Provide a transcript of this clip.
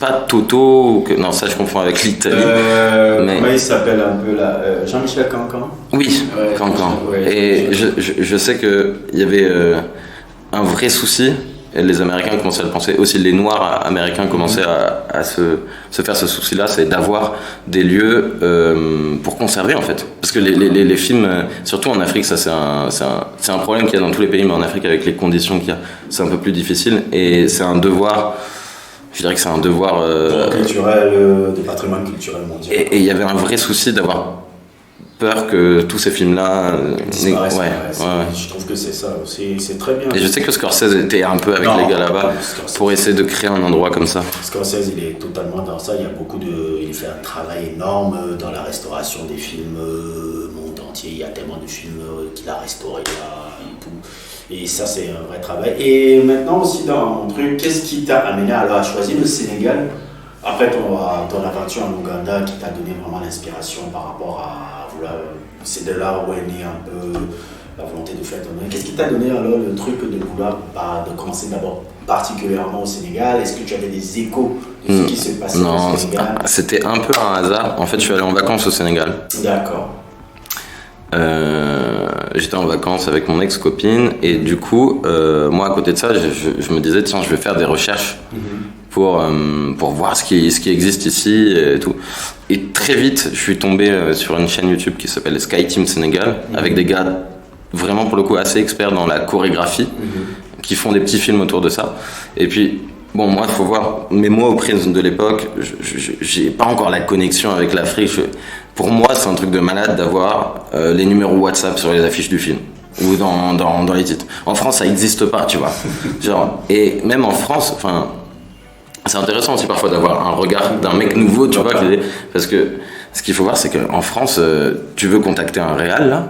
pas Toto, non ça je confonds avec l'Italie. Mais... Comment il s'appelle un peu là Jean-Michel Cancan. Oui, ouais, Cancan. Ouais, et je sais qu'il y avait un vrai souci, et les Américains commençaient à le penser, aussi les Noirs américains commençaient à se faire ce souci-là, c'est d'avoir des lieux pour conserver en fait. Parce que les films, surtout en Afrique, ça c'est un problème qu'il y a dans tous les pays, mais en Afrique avec les conditions qu'il y a, c'est un peu plus difficile, et c'est un devoir. Je dirais que c'est un devoir culturel, de patrimoine culturel mondial. Et il y avait un vrai souci d'avoir peur que tous ces films-là disparaissent. Ouais. Je trouve que c'est ça aussi, c'est très bien. Et je sais que Scorsese était un peu avec les gars là-bas pour essayer de créer un endroit comme ça. Scorsese, il est totalement dans ça. Il fait un travail énorme dans la restauration des films monde entier. Il y a tellement de films qu'il a restaurés là et tout. Et ça, c'est un vrai travail. Et maintenant aussi, dans mon truc, qu'est-ce qui t'a amené alors à choisir le Sénégal après ton aventure en Ouganda, qui t'a donné vraiment l'inspiration par rapport à... Voilà, c'est de là où est née un peu la volonté de faire ton nom. Qu'est-ce qui t'a donné alors le truc de vouloir de commencer d'abord particulièrement au Sénégal? Est-ce que tu avais des échos de ce qui se passait au Sénégal? C'était un peu un hasard. En fait, je suis allé en vacances au Sénégal. D'accord. J'étais en vacances avec mon ex-copine et du coup, moi à côté de ça, je me disais tiens, je vais faire des recherches pour voir ce qui existe ici et tout. Et très vite, je suis tombé sur une chaîne YouTube qui s'appelle Sky Team Sénégal, avec des gars vraiment pour le coup assez experts dans la chorégraphie, qui font des petits films autour de ça. Et puis bon, moi, il faut voir, mais moi, au Prince de l'époque, j'ai pas encore la connexion avec l'Afrique. Pour moi, c'est un truc de malade d'avoir les numéros WhatsApp sur les affiches du film ou dans les titres. En France, ça n'existe pas, tu vois. Genre, et même en France, enfin, c'est intéressant aussi parfois d'avoir un regard d'un mec nouveau, tu vois, parce que ce qu'il faut voir, c'est qu'en France, tu veux contacter un réal, là,